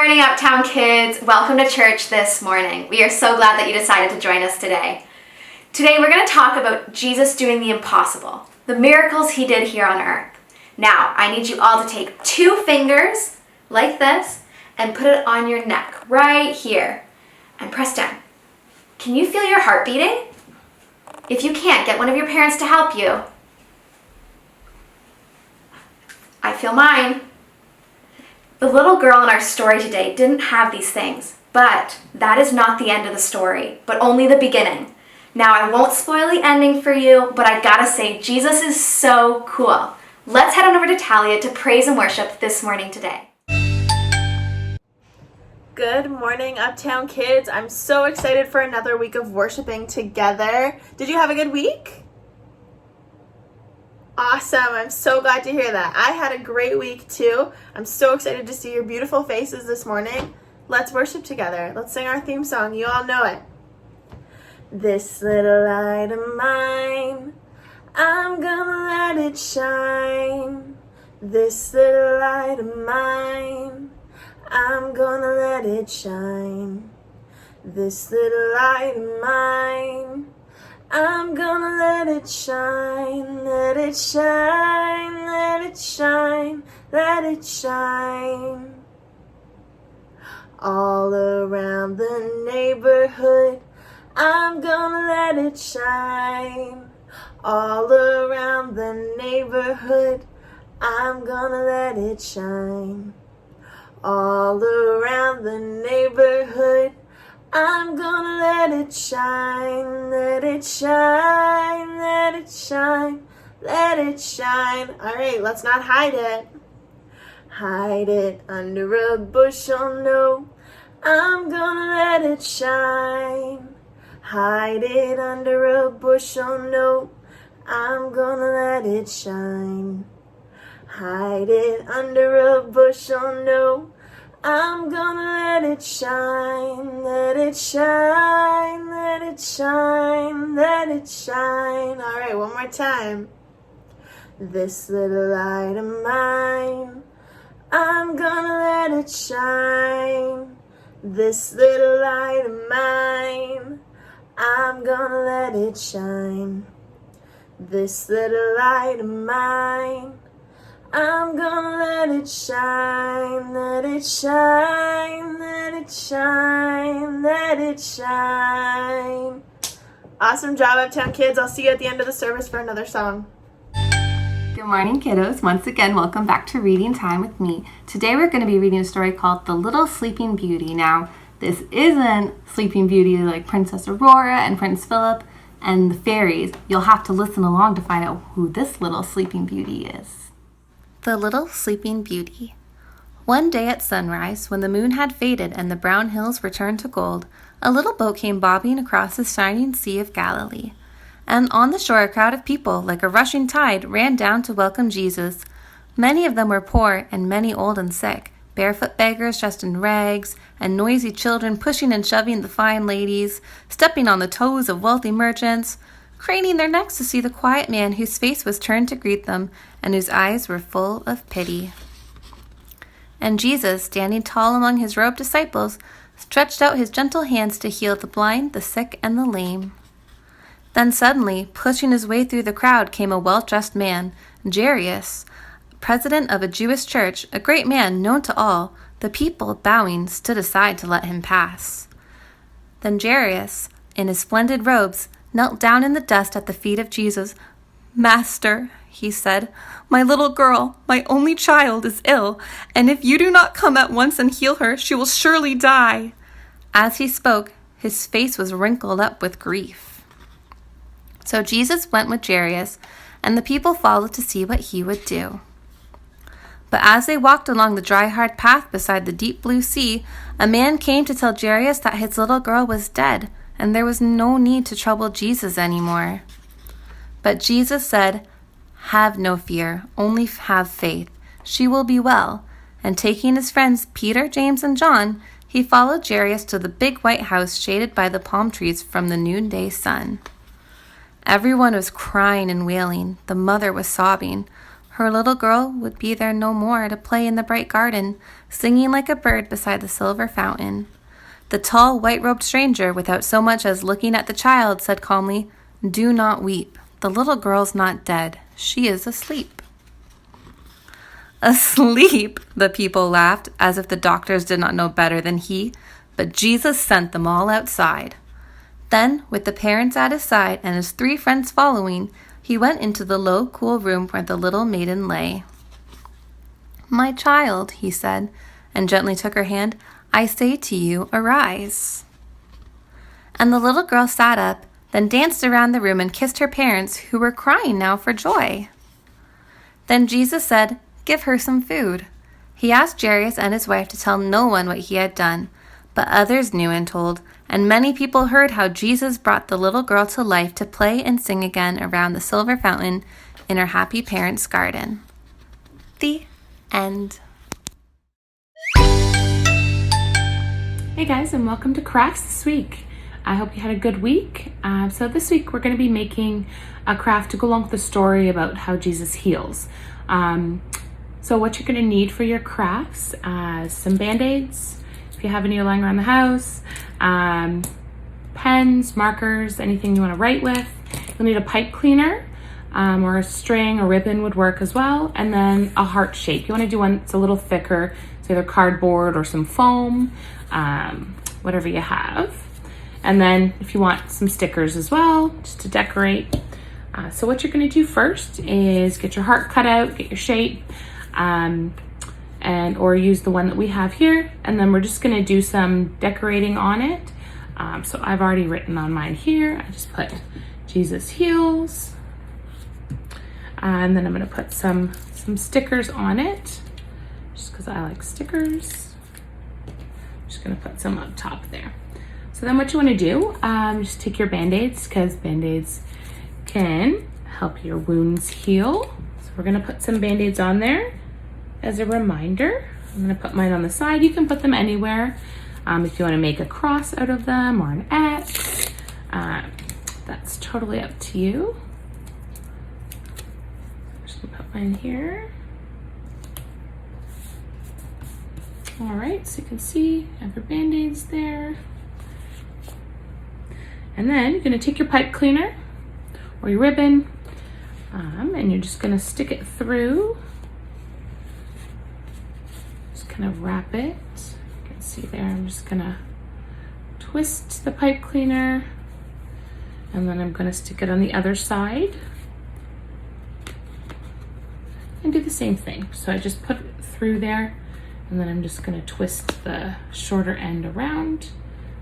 morning, Uptown Kids. Welcome to church this morning. We are so glad that you decided to join us today. Today we're going to talk about Jesus doing the impossible, the miracles he did here on earth. Now, I need you all to take 2 fingers like this and put it on your neck right here and press down. Can you feel your heart beating? If you can't, get one of your parents to help you. I feel mine. The little girl in our story today didn't have these things, but that is not the end of the story, but only the beginning. Now, I won't spoil the ending for you, but I gotta say, Jesus is so cool. Let's head on over to Talia to praise and worship this morning today. Good morning, Uptown Kids. I'm so excited for another week of worshiping together. Did you have a good week? Awesome. I'm so glad to hear that. I had a great week too. I'm so excited to see your beautiful faces this morning. Let's worship together. Let's sing our theme song. You all know it. This little light of mine, I'm gonna let it shine. This little light of mine, I'm gonna let it shine. This little light of mine, I'm gonna let it shine, let it shine, let it shine, let it shine. All around the neighborhood, I'm gonna let it shine. All around the neighborhood, I'm gonna let it shine. All around the neighborhood, I'm gonna let it shine, let it shine, let it shine, let it shine. All right, let's not hide it. Hide it under a bushel, no, I'm gonna let it shine. Hide it under a bushel, no, I'm gonna let it shine. Hide it under a bushel, no, I'm gonna let it shine, let it shine, let it shine, let it shine. All right, one more time. This little light of mine, I'm gonna let it shine. This little light of mine, I'm gonna let it shine. This little light of mine, I'm gonna let it shine, let it shine, let it shine, let it shine. Awesome job, Uptown Kids. I'll see you at the end of the service for another song. Good morning, kiddos. Once again, welcome back to Reading Time with me. Today we're going to be reading a story called The Little Sleeping Beauty. Now, this isn't Sleeping Beauty like Princess Aurora and Prince Philip and the fairies. You'll have to listen along to find out who this little Sleeping Beauty is. The Little Sleeping Beauty. One day at sunrise, when the moon had faded and the brown hills were turned to gold, a little boat came bobbing across the shining Sea of Galilee. And on the shore a crowd of people, like a rushing tide, ran down to welcome Jesus. Many of them were poor and many old and sick, barefoot beggars dressed in rags, and noisy children pushing and shoving the fine ladies, stepping on the toes of wealthy merchants, craning their necks to see the quiet man whose face was turned to greet them and whose eyes were full of pity. And Jesus, standing tall among his robed disciples, stretched out his gentle hands to heal the blind, the sick, and the lame. Then suddenly, pushing his way through the crowd, came a well-dressed man, Jairus, president of a Jewish church, a great man known to all. The people, bowing, stood aside to let him pass. Then Jairus, in his splendid robes, knelt down in the dust at the feet of Jesus. "Master," he said, "my little girl, my only child, is ill, and if you do not come at once and heal her, she will surely die." As he spoke, his face was wrinkled up with grief. So Jesus went with Jairus, and the people followed to see what he would do. But as they walked along the dry, hard path beside the deep blue sea, a man came to tell Jairus that his little girl was dead, and there was no need to trouble Jesus anymore. But Jesus said, "Have no fear, only have faith. She will be well." And taking his friends Peter, James, and John, he followed Jairus to the big white house shaded by the palm trees from the noonday sun. Everyone was crying and wailing. The mother was sobbing. Her little girl would be there no more to play in the bright garden, singing like a bird beside the silver fountain. The tall, white-robed stranger, without so much as looking at the child, said calmly, "Do not weep. The little girl's not dead. She is asleep." Asleep, the people laughed, as if the doctors did not know better than he, but Jesus sent them all outside. Then, with the parents at his side and his 3 friends following, he went into the low, cool room where the little maiden lay. "My child," he said, and gently took her hand, "I say to you, arise." And the little girl sat up, then danced around the room and kissed her parents, who were crying now for joy. Then Jesus said, "Give her some food." He asked Jairus and his wife to tell no one what he had done, but others knew and told, and many people heard how Jesus brought the little girl to life to play and sing again around the silver fountain in her happy parents' garden. The end. Hey guys, and welcome to Crafts this week. I hope you had a good week. So this week we're going to be making a craft to go along with the story about how Jesus heals. So what you're going to need for your crafts, some Band-Aids, if you have any lying around the house, pens, markers, anything you want to write with. You'll need a pipe cleaner, or a string or ribbon would work as well, and then a heart shape. You want to do one that's a little thicker, so either cardboard or some foam, whatever you have. And then if you want some stickers as well, just to decorate. So what you're going to do first is get your heart cut out, get your shape, or use the one that we have here, and then we're just going to do some decorating on it. So I've already written on mine here. I just put Jesus heals, and then I'm going to put some stickers on it, just because I like stickers. I'm just going to put some up top there. So then what you want to do, just take your Band-Aids, because Band-Aids can help your wounds heal. So we're going to put some Band-Aids on there as a reminder. I'm going to put mine on the side. You can put them anywhere. If you want to make a cross out of them or an X, that's totally up to you. I'm just going to put mine here. All right, so you can see you have your Band-Aids there. And then you're going to take your pipe cleaner or your ribbon, and you're just going to stick it through. Just kind of wrap it. You can see there, I'm just going to twist the pipe cleaner, and then I'm going to stick it on the other side and do the same thing. So I just put it through there, and then I'm just going to twist the shorter end around.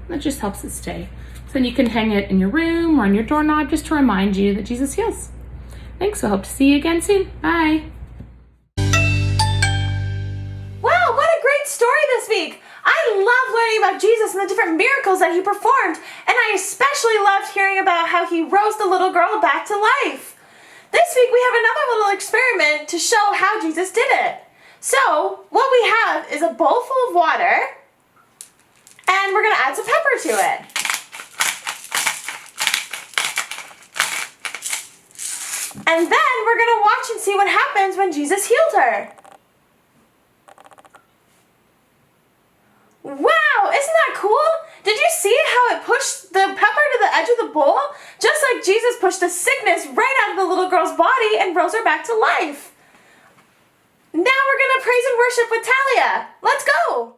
That just helps it stay. So then you can hang it in your room or on your doorknob just to remind you that Jesus heals. Thanks, I hope to see you again soon. Bye. Wow, what a great story this week! I love learning about Jesus and the different miracles that he performed, and I especially loved hearing about how he rose the little girl back to life. This week we have another little experiment to show how Jesus did it. So, what we have is a bowl full of water, and we're going to add some pepper to it. And then we're going to watch and see what happens when Jesus healed her. Wow, isn't that cool? Did you see how it pushed the pepper to the edge of the bowl? Just like Jesus pushed the sickness right out of the little girl's body and rose her back to life. Now we're going to praise and worship with Talia. Let's go.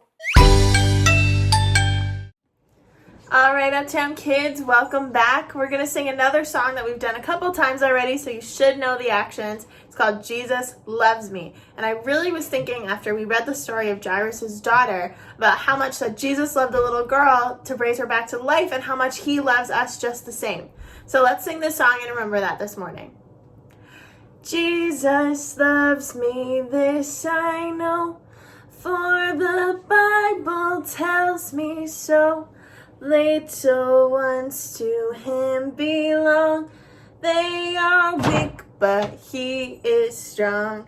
All right, Uptown Kids, welcome back. We're going to sing another song that we've done a couple times already, so you should know the actions. It's called Jesus Loves Me. And I really was thinking after we read the story of Jairus' daughter about how much that Jesus loved the little girl to raise her back to life and how much he loves us just the same. So let's sing this song and remember that this morning. Jesus loves me, this I know, for the Bible tells me so. Little ones to him belong. They are weak, but he is strong.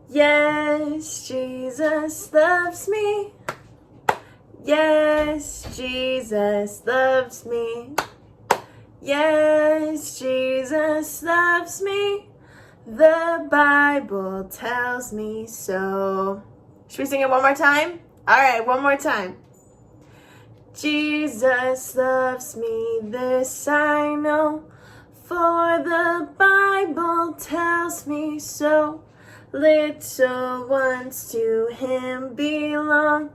Yes, Jesus loves me. Yes, Jesus loves me. Yes, Jesus loves me. The Bible tells me so. Should we sing it one more time? All right, one more time. Jesus loves me, this I know, for the Bible tells me so. Little ones to him belong.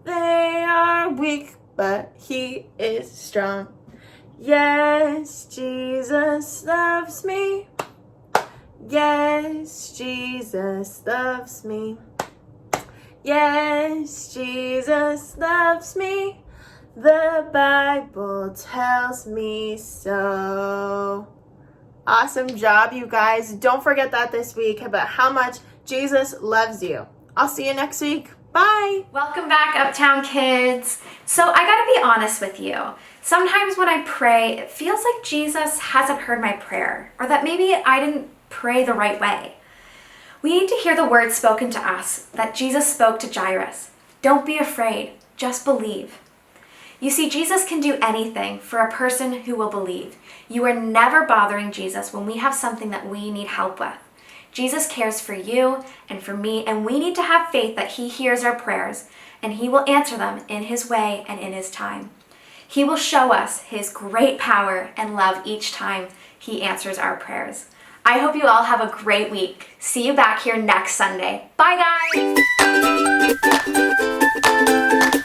They are weak, but he is strong. Yes, Jesus loves me. Yes, Jesus loves me. Yes, Jesus loves me. The Bible tells me so. Awesome job, you guys. Don't forget that this week about how much Jesus loves you. I'll see you next week. Bye. Welcome back, Uptown Kids. So I gotta be honest with you. Sometimes when I pray, it feels like Jesus hasn't heard my prayer, or that maybe I didn't pray the right way. We need to hear the words spoken to us that Jesus spoke to Jairus. Don't be afraid, just believe. You see, Jesus can do anything for a person who will believe. You are never bothering Jesus when we have something that we need help with. Jesus cares for you and for me, and we need to have faith that he hears our prayers and he will answer them in his way and in his time. He will show us his great power and love each time he answers our prayers. I hope you all have a great week. See you back here next Sunday. Bye, guys!